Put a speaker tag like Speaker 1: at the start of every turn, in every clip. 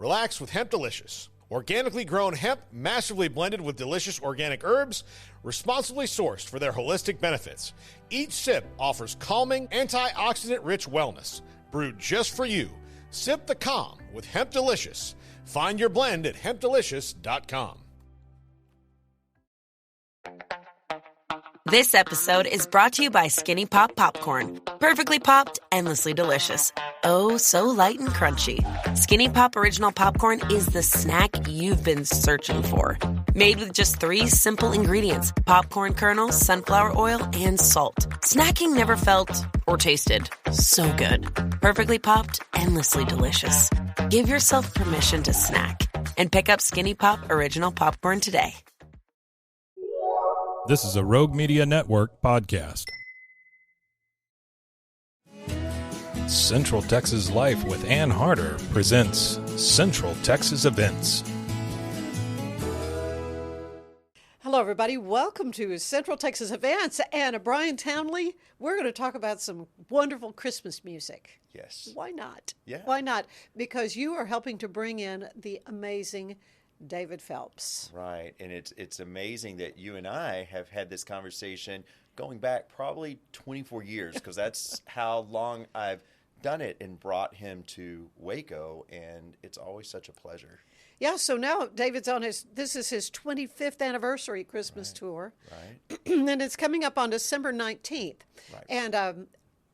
Speaker 1: Relax with Hemp Delicious. Organically grown hemp, massively blended with delicious organic herbs, responsibly sourced for their holistic benefits. Each sip offers calming, antioxidant-rich wellness. Brewed just for you. Sip the calm with Hemp Delicious. Find your blend at hempdelicious.com.
Speaker 2: This episode is brought to you by Skinny Pop Popcorn. Perfectly popped, endlessly delicious. Oh, so light and crunchy. Skinny Pop Original Popcorn is the snack you've been searching for. Made with just 3 simple ingredients: popcorn kernels, sunflower oil, and salt. Snacking never felt or tasted so good. Perfectly popped, endlessly delicious. Give yourself permission to snack and pick up Skinny Pop Original Popcorn today.
Speaker 3: This is a Rogue Media Network podcast. Central Texas Life with Ann Harder presents Central Texas Events.
Speaker 4: Hello, everybody. Welcome to Central Texas Events. And Brian Townley, we're going to talk about some wonderful Christmas music.
Speaker 5: Yes.
Speaker 4: Why not?
Speaker 5: Yeah.
Speaker 4: Why not? Because you are helping to bring in the amazing David Phelps.
Speaker 5: Right. And it's amazing that you and I have had this conversation going back probably 24 years, because that's how long I've done it and brought him to Waco. And it's always such a pleasure.
Speaker 4: Yeah, so now David's on this is his 25th anniversary Christmas tour.
Speaker 5: Right.
Speaker 4: And it's coming up on December 19th.
Speaker 5: Right.
Speaker 4: And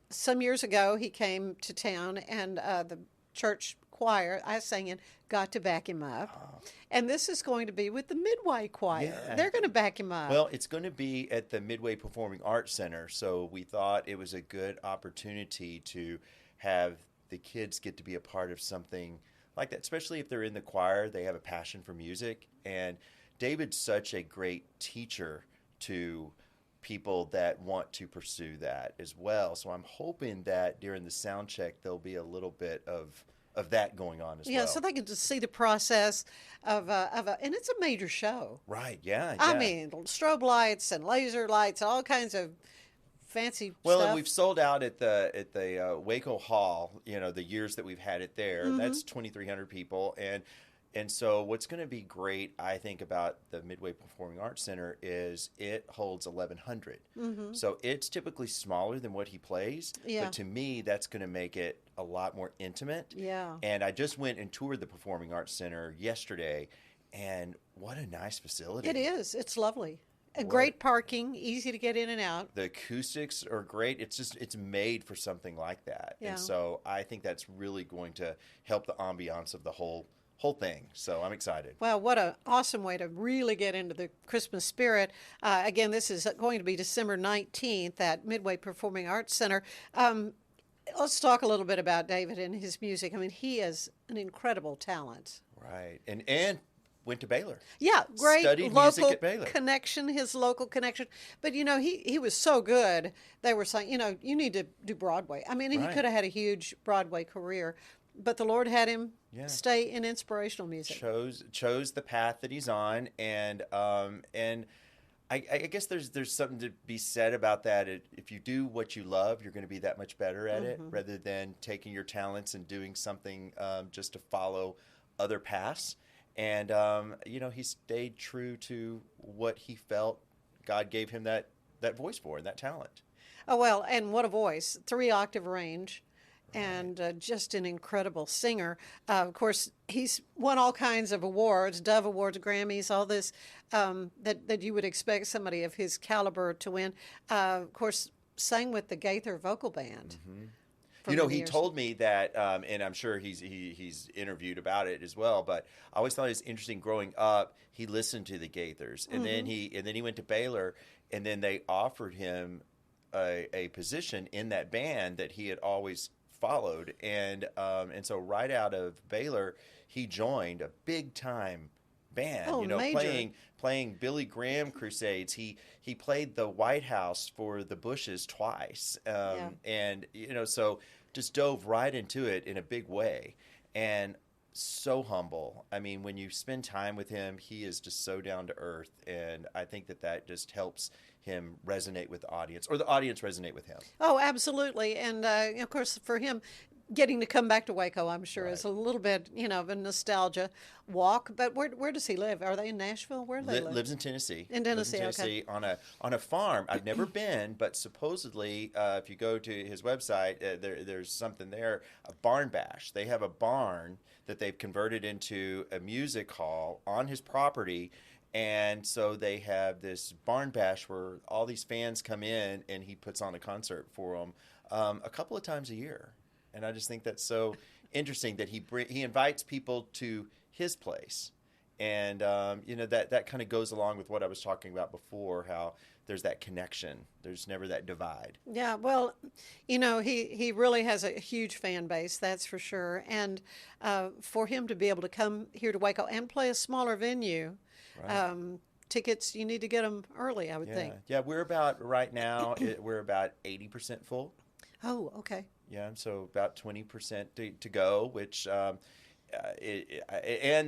Speaker 4: some years ago, he came to town, and the church choir I sang in got to back him up. And this is going to be with the Midway Choir.
Speaker 5: Yeah.
Speaker 4: They're going to back him up.
Speaker 5: Well, it's going to be at the Midway Performing Arts Center. So we thought it was a good opportunity to have the kids get to be a part of something like that, especially if they're in the choir. They have a passion for music. And David's such a great teacher to people that want to pursue that as well. So I'm hoping that during the sound check, there'll be a little bit of that going on as well.
Speaker 4: Yeah, so they can just see the process of and it's a major show.
Speaker 5: Right, yeah.
Speaker 4: I mean, strobe lights and laser lights, all kinds of fancy
Speaker 5: Well,
Speaker 4: stuff.
Speaker 5: and we've sold out at the Waco Hall, the years that we've had it there.
Speaker 4: Mm-hmm.
Speaker 5: That's 2,300 people. And so what's going to be great, I think, about the Midway Performing Arts Center is it holds 1,100. Mm-hmm. So it's typically smaller than what he plays.
Speaker 4: Yeah.
Speaker 5: But to me, that's going to make it a lot more intimate.
Speaker 4: Yeah.
Speaker 5: And I just went and toured the Performing Arts Center yesterday, and what a nice facility.
Speaker 4: It is. It's lovely. Great parking, easy to get in and out.
Speaker 5: The acoustics are great. It's made for something like that.
Speaker 4: Yeah.
Speaker 5: And so I think that's really going to help the ambiance of the whole thing. So I'm excited.
Speaker 4: Well, what an awesome way to really get into the Christmas spirit. Again, this is going to be December 19th at Midway Performing Arts Center. Let's talk a little bit about David and his music. I mean, he is an incredible talent.
Speaker 5: Right. And went to Baylor.
Speaker 4: Yeah, great
Speaker 5: Studied
Speaker 4: local
Speaker 5: music at Baylor.
Speaker 4: connection, his local connection. But, he was so good, they were saying, you need to do Broadway. I mean, he
Speaker 5: Right.
Speaker 4: could have had a huge Broadway career, but the Lord had him stay in inspirational music.
Speaker 5: Chose the path that he's on, and I guess there's something to be said about that. If you do what you love, you're going to be that much better at it, rather than taking your talents and doing something just to follow other paths. And he stayed true to what he felt God gave him that voice for, and that talent.
Speaker 4: Oh, well, and what a voice. 3-octave range. And just an incredible singer. Of course, he's won all kinds of awards, Dove Awards, Grammys, all this that you would expect somebody of his caliber to win. Of course, sang with the Gaither Vocal Band.
Speaker 5: Mm-hmm. He told me that, and I'm sure he's interviewed about it as well, but I always thought it was interesting growing up, he listened to the Gaithers, and then he went to Baylor, and then they offered him a position in that band that he had always followed, and so right out of Baylor, he joined a big time band.
Speaker 4: Major.
Speaker 5: Playing Billy Graham crusades. He played the White House for the Bushes twice, and so just dove right into it in a big way, and so humble. I mean, when you spend time with him, he is just so down to earth, and I think that just helps him resonate with the audience, or the audience resonate with him.
Speaker 4: Oh, absolutely. And, of course, for him, getting to come back to Waco, I'm sure,
Speaker 5: Right.
Speaker 4: is a little bit, of a nostalgia walk. But where does he live? Are they in Nashville? Where do they live?
Speaker 5: Lives in Tennessee.
Speaker 4: In Tennessee, okay.
Speaker 5: On a farm. I've never been, but supposedly, if you go to his website, there's something there. A barn bash. They have a barn that they've converted into a music hall on his property. And so they have this barn bash where all these fans come in, and he puts on a concert for them a couple of times a year. And I just think that's so interesting that he invites people to his place. And, that kind of goes along with what I was talking about before, how there's that connection. There's never that divide.
Speaker 4: Yeah, well, he really has a huge fan base, that's for sure. And for him to be able to come here to Waco and play a smaller venue,
Speaker 5: Right.
Speaker 4: Tickets, you need to get them early, I would think.
Speaker 5: Yeah, we're about, right now, we're about 80% full.
Speaker 4: Oh, okay.
Speaker 5: Yeah, so about 20% to go, which, and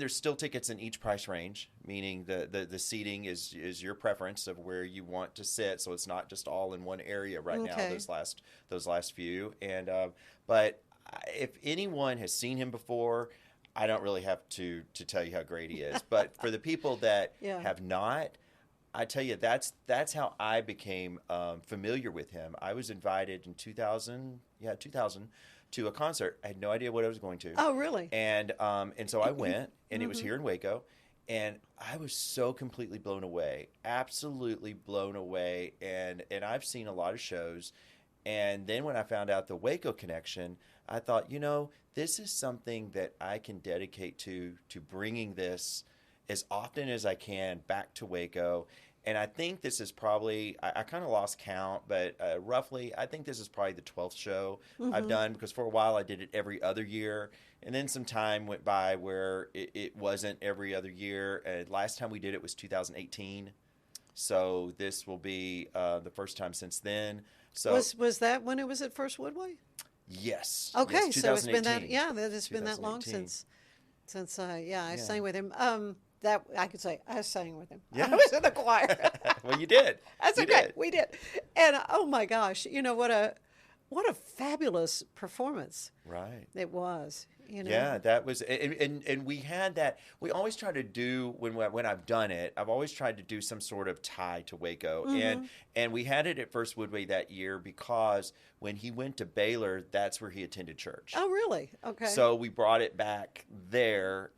Speaker 5: there's still tickets in each price range, meaning the seating is your preference of where you want to sit, so it's not just all in one area right now, those last few. And but if anyone has seen him before, I don't really have to tell you how great he is. But for the people that have not, I tell you, that's how I became familiar with him. I was invited in 2000 to a concert. I had no idea what I was going to.
Speaker 4: Oh, really?
Speaker 5: And so I went, and it was here in Waco, and I was so completely blown away, absolutely blown away. And I've seen a lot of shows, and then when I found out the Waco connection, I thought, this is something that I can dedicate to bringing this as often as I can back to Waco. And I think this is probably, I kind of lost count, but roughly, I think this is probably the 12th show I've done, because for a while I did it every other year. And then some time went by where it wasn't every other year. Last time we did it was 2018. So this will be the first time since then. So
Speaker 4: was that when it was at First Woodway?
Speaker 5: Yes.
Speaker 4: Okay,
Speaker 5: yes,
Speaker 4: so it's been that. Yeah, it's been that long since I sang with him. That I could say I sang with him.
Speaker 5: Yeah.
Speaker 4: I was in the choir.
Speaker 5: Well, you did.
Speaker 4: That's
Speaker 5: you
Speaker 4: okay.
Speaker 5: did.
Speaker 4: We did, and oh my gosh, what a fabulous performance.
Speaker 5: Right.
Speaker 4: It was.
Speaker 5: Yeah, that was, and we had that. We always try to do when I've done it. I've always tried to do some sort of tie to Waco, and we had it at First Woodway that year because when he went to Baylor, that's where he attended church.
Speaker 4: Oh, really? Okay.
Speaker 5: So we brought it back there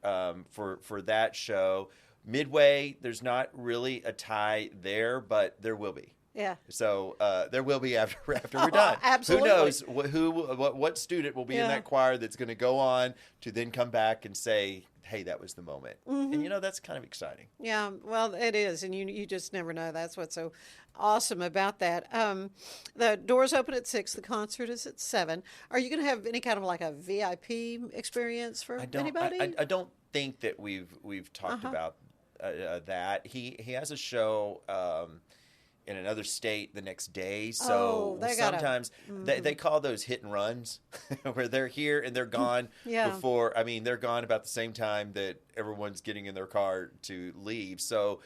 Speaker 5: for that show. Midway, there's not really a tie there, but there will be.
Speaker 4: Yeah.
Speaker 5: So there will be after we're done.
Speaker 4: Absolutely.
Speaker 5: Who knows what student will be in that choir that's going to go on to then come back and say, hey, that was the moment. And that's kind of exciting.
Speaker 4: Yeah, well, it is, and you just never know. That's what's so awesome about that. The doors open at 6. The concert is at 7. Are you going to have any kind of like a VIP experience for anybody?
Speaker 5: I don't think that we've talked about that. He has a show in another state the next day, so sometimes they call those hit and runs, where they're here and they're gone before. I mean, they're gone about the same time that everyone's getting in their car to leave. So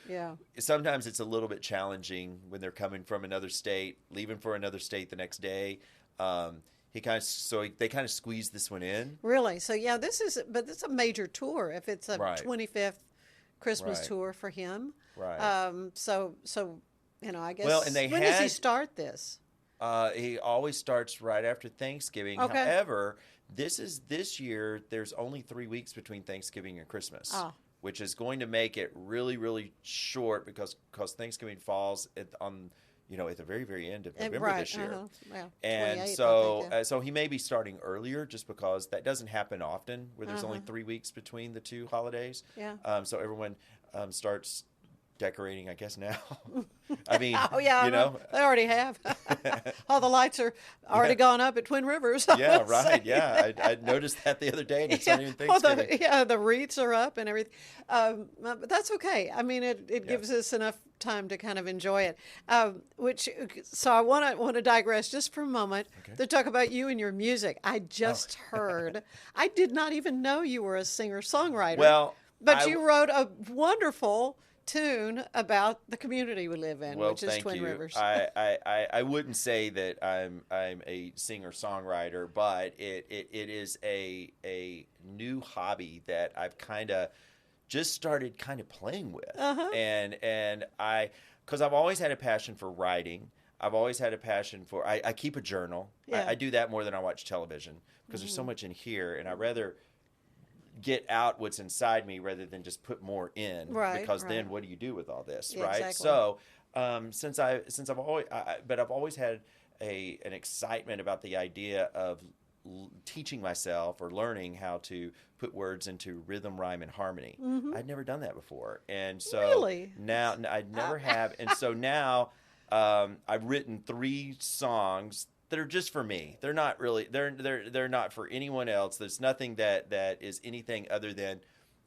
Speaker 5: sometimes it's a little bit challenging when they're coming from another state, leaving for another state the next day. They kind of squeeze this one in.
Speaker 4: Really? So this is a major tour. If it's a 25th Christmas tour for him,
Speaker 5: right?
Speaker 4: So. I guess.
Speaker 5: Well, and
Speaker 4: when does he start this?
Speaker 5: He always starts right after Thanksgiving.
Speaker 4: Okay.
Speaker 5: However, this year there's only 3 weeks between Thanksgiving and Christmas, which is going to make it really, really short because Thanksgiving falls at the very, very end of November this year.
Speaker 4: Yeah,
Speaker 5: and so he may be starting earlier just because that doesn't happen often where there's only 3 weeks between the two holidays.
Speaker 4: Yeah.
Speaker 5: So everyone starts decorating, I guess, now. I mean,
Speaker 4: they already have. All the lights are already gone up at Twin Rivers.
Speaker 5: Yeah, right. Yeah, I noticed that the other day, and it's not even Thanksgiving.
Speaker 4: The wreaths are up and everything. But that's okay. I mean, it gives us enough time to kind of enjoy it. So I want to digress just for a moment to talk about you and your music. I just heard. I did not even know you were a singer-songwriter.
Speaker 5: Well,
Speaker 4: but you wrote a wonderful tune about the community we live in,
Speaker 5: Well,
Speaker 4: which is
Speaker 5: thank
Speaker 4: Twin
Speaker 5: you.
Speaker 4: Rivers.
Speaker 5: I wouldn't say that I'm a singer-songwriter, but it is a new hobby that I've kind of just started kind of playing with. And because I've always had a passion for writing. I've always had a passion for, I keep a journal.
Speaker 4: Yeah.
Speaker 5: I do that more than I watch television because there's so much in here, and I'd rather get out what's inside me rather than just put more in.
Speaker 4: Right,
Speaker 5: because
Speaker 4: right.
Speaker 5: then what do you do with all this,
Speaker 4: Yeah,
Speaker 5: right?
Speaker 4: exactly.
Speaker 5: So since I've always, but I've always had an excitement about the idea of teaching myself or learning how to put words into rhythm, rhyme, and harmony. I'd never done that before, and so
Speaker 4: Really?
Speaker 5: now I never have, and so now I've written 3 songs that are just for me. They're not really they're not for anyone else. There's nothing that is anything other than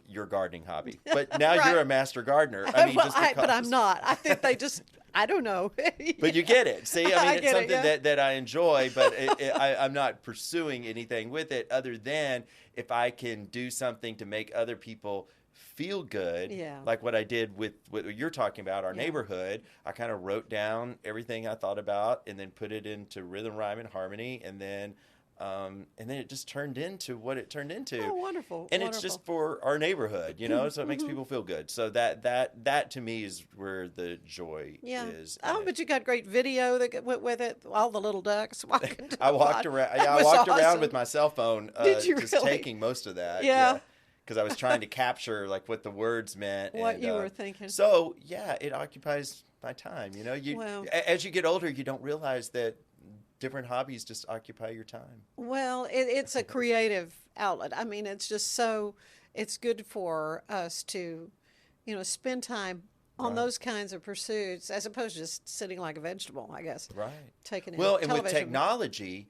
Speaker 5: your gardening hobby. But now
Speaker 4: Right.
Speaker 5: you're a master gardener. I mean, just because,
Speaker 4: but I'm not. I think they just, I don't know.
Speaker 5: But you get it. See, I mean, it's
Speaker 4: get it,
Speaker 5: something
Speaker 4: yeah.
Speaker 5: that I enjoy, but I'm not pursuing anything with it other than if I can do something to make other people feel good,
Speaker 4: Yeah.
Speaker 5: like what I did with what you're talking about, our neighborhood. I kind of wrote down everything I thought about and then put it into rhythm, rhyme, and harmony, and then it just turned into what it turned into.
Speaker 4: Oh, wonderful.
Speaker 5: And it's just for our neighborhood, so it makes people feel good. So that to me is where the joy is.
Speaker 4: Oh, but you got great video that went with it. All the little ducks walking.
Speaker 5: I walked around.
Speaker 4: That
Speaker 5: I
Speaker 4: was
Speaker 5: walked around
Speaker 4: awesome.
Speaker 5: with my cell phone,
Speaker 4: Did you
Speaker 5: just
Speaker 4: really?
Speaker 5: taking most of that.
Speaker 4: Yeah.
Speaker 5: Because I was trying to capture like what the words meant.
Speaker 4: What
Speaker 5: and,
Speaker 4: you were thinking.
Speaker 5: So it occupies my time.
Speaker 4: Well-
Speaker 5: As you get older, you don't realize that different hobbies just occupy your time.
Speaker 4: Well, it's a creative outlet. I mean, it's just so, it's good for us to, spend time on those kinds of pursuits as opposed to just sitting like a vegetable, I guess.
Speaker 5: Right.
Speaker 4: Taking in
Speaker 5: Well, and with
Speaker 4: television.
Speaker 5: technology,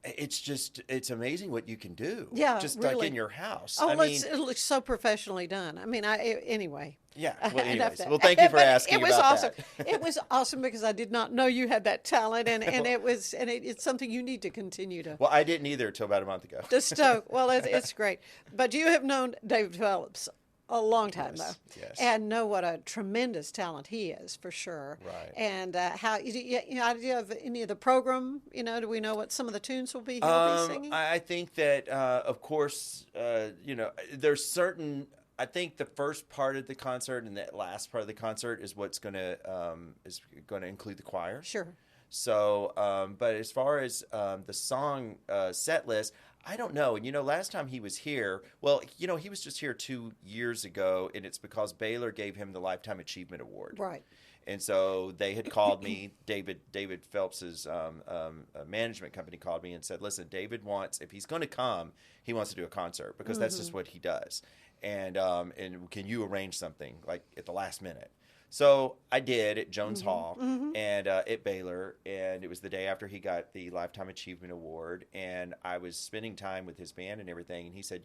Speaker 5: it's amazing what you can do.
Speaker 4: Yeah,
Speaker 5: Just
Speaker 4: really.
Speaker 5: like in your house.
Speaker 4: Oh,
Speaker 5: I mean,
Speaker 4: it looks so professionally done. I mean, anyway.
Speaker 5: yeah. Well,
Speaker 4: Enough
Speaker 5: anyways.
Speaker 4: that.
Speaker 5: Well, thank you for
Speaker 4: But
Speaker 5: asking
Speaker 4: it was
Speaker 5: about
Speaker 4: awesome.
Speaker 5: that.
Speaker 4: It was awesome because I did not know you had that talent, and it's something you need to continue to
Speaker 5: Well, I didn't either until about a month ago.
Speaker 4: to stoke. Well, it's great. But you have known David Phelps a long time,
Speaker 5: Yes,
Speaker 4: though,
Speaker 5: yes.
Speaker 4: and know what a tremendous talent he is, for sure.
Speaker 5: Right.
Speaker 4: And how do you have any of the program? Do we know what some of the tunes will be? He'll be singing.
Speaker 5: I think that, of course, there's certain. I think the first part of the concert and that last part of the concert is what's going to include the choir.
Speaker 4: Sure.
Speaker 5: So, but as far as the song set list, I don't know. And last time he was here, he was just here 2 years ago, and it's because Baylor gave him the Lifetime Achievement Award.
Speaker 4: Right.
Speaker 5: And so they had called me. David Phelps's management company called me and said, "Listen, David wants, if he's going to come, he wants to do a concert because that's just what he does. And can you arrange something like at the last minute?" So I did at Jones Hall and at Baylor, and it was the day after he got the Lifetime Achievement Award, and I was spending time with his band and everything, and he said,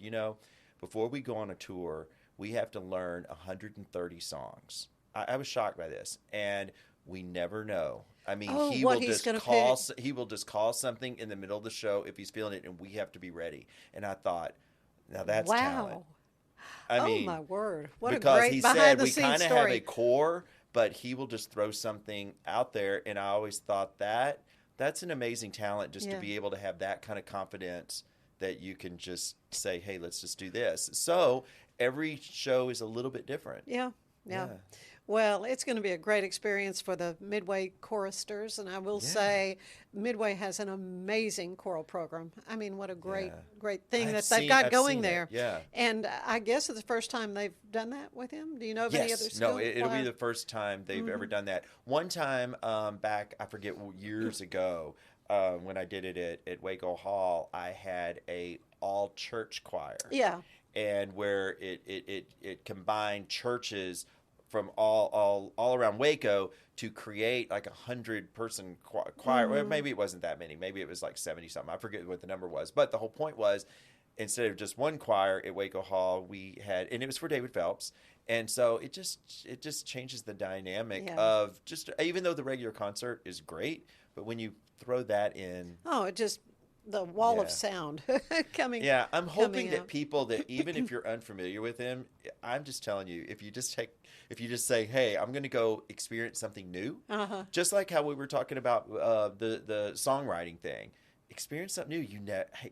Speaker 5: before we go on a tour, we have to learn 130 songs. I was shocked by this, and we never know. I mean, he
Speaker 4: what
Speaker 5: will
Speaker 4: he's
Speaker 5: just
Speaker 4: gonna
Speaker 5: call.
Speaker 4: pick.
Speaker 5: He will just call something in the middle of the show if he's feeling it, and we have to be ready. And I thought, now that's talent. I mean,
Speaker 4: my word! What a
Speaker 5: because
Speaker 4: great
Speaker 5: he said
Speaker 4: behind the
Speaker 5: we
Speaker 4: scenes
Speaker 5: kind of have a
Speaker 4: story.
Speaker 5: core, but he will just throw something out there, and I always thought that's an amazing talent, just to
Speaker 4: Yeah.
Speaker 5: be able to have that kind of confidence that you can just say, "Hey, let's just do this." So every show is a little bit different.
Speaker 4: Yeah. Well, it's going to be a great experience for the Midway choristers, and I will say Midway has an amazing choral program. I mean, what a great thing that they've got going there.
Speaker 5: Yeah.
Speaker 4: And I guess it's the first time they've done that with him. Do you know of any other
Speaker 5: Yes.
Speaker 4: school?
Speaker 5: No, it'll be the first time they've ever done that. One time back, I forget, years ago, when I did it at Waco Hall, I had a all-church choir.
Speaker 4: Yeah.
Speaker 5: And where it combined churches from all around Waco to create like 100-person choir. Well, maybe it wasn't that many. Maybe it was like 70-something. I forget what the number was. But the whole point was, instead of just one choir at Waco Hall, we had, and it was for David Phelps. And so it just changes the dynamic of just, even though the regular concert is great, but when you throw that in.
Speaker 4: Oh, it just the wall of sound coming.
Speaker 5: Yeah, I'm hoping that
Speaker 4: out.
Speaker 5: people that even if you're unfamiliar with him, I'm just telling you, if you just say, hey, I'm going to go experience something new, just like how we were talking about the songwriting thing. Experience something new.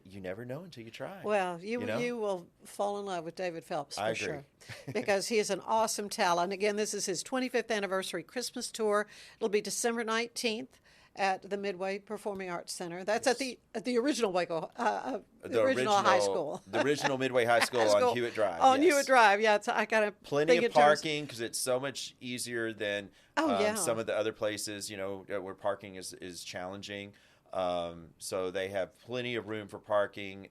Speaker 5: You never know until you try.
Speaker 4: Well, you will fall in love with David Phelps for
Speaker 5: agree.
Speaker 4: sure, because he is an awesome talent. Again, this is his 25th anniversary Christmas tour. It'll be December 19th at the Midway Performing Arts Center. That's at the original Waco, the original high school,
Speaker 5: the original Midway High School on Hewitt Drive.
Speaker 4: On Hewitt Drive, yeah. I got a
Speaker 5: plenty of parking because it's so much easier than some of the other places. Where parking is challenging. So they have plenty of room for parking.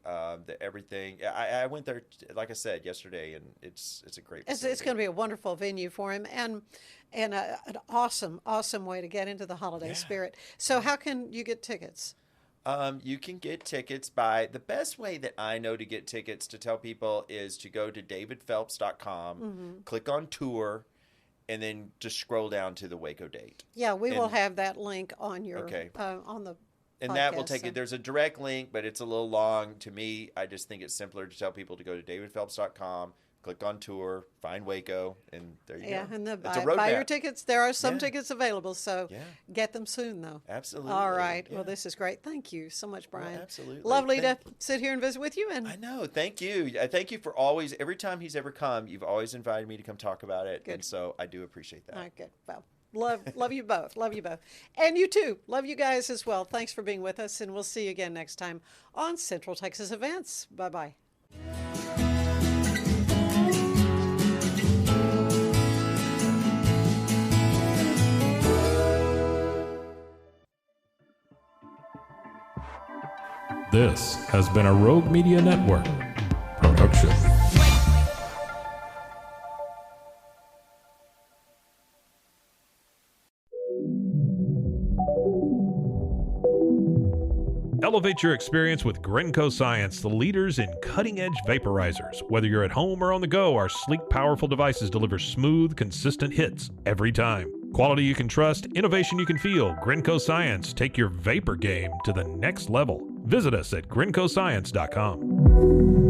Speaker 5: Everything. I went there, like I said yesterday, and it's a great facility.
Speaker 4: It's going to be a wonderful venue for him, and an awesome way to get into the holiday spirit. So how can you get tickets?
Speaker 5: You can get tickets by the best way that I know to get tickets to tell people is to go to davidphelps.com, click on tour, and then just scroll down to the Waco date.
Speaker 4: Yeah, we will have that link on your on the.
Speaker 5: And
Speaker 4: podcast,
Speaker 5: that will take it. There's a direct link, but it's a little long. To me, I just think it's simpler to tell people to go to davidphelps.com, click on tour, find Waco, and there you go.
Speaker 4: Yeah, and
Speaker 5: buy
Speaker 4: your tickets. There are some tickets available, so get them soon, though.
Speaker 5: Absolutely.
Speaker 4: All right.
Speaker 5: Yeah.
Speaker 4: Well, this is great. Thank you so much, Brian.
Speaker 5: Well, absolutely.
Speaker 4: Lovely to sit here and visit with you. And
Speaker 5: I know. Thank you. Thank you for every time he's ever come, you've always invited me to come talk about it.
Speaker 4: Good.
Speaker 5: And so I do appreciate that.
Speaker 4: All right, good. Well, love you both. Love you both. And you too. Love you guys as well. Thanks for being with us, and we'll see you again next time on Central Texas Events. Bye-bye.
Speaker 3: This has been a Rogue Media Network production. Elevate your experience with Grenco Science, the leaders in cutting-edge vaporizers. Whether you're at home or on the go, our sleek, powerful devices deliver smooth, consistent hits every time. Quality you can trust, innovation you can feel. Grenco Science, take your vapor game to the next level. Visit us at grencoscience.com.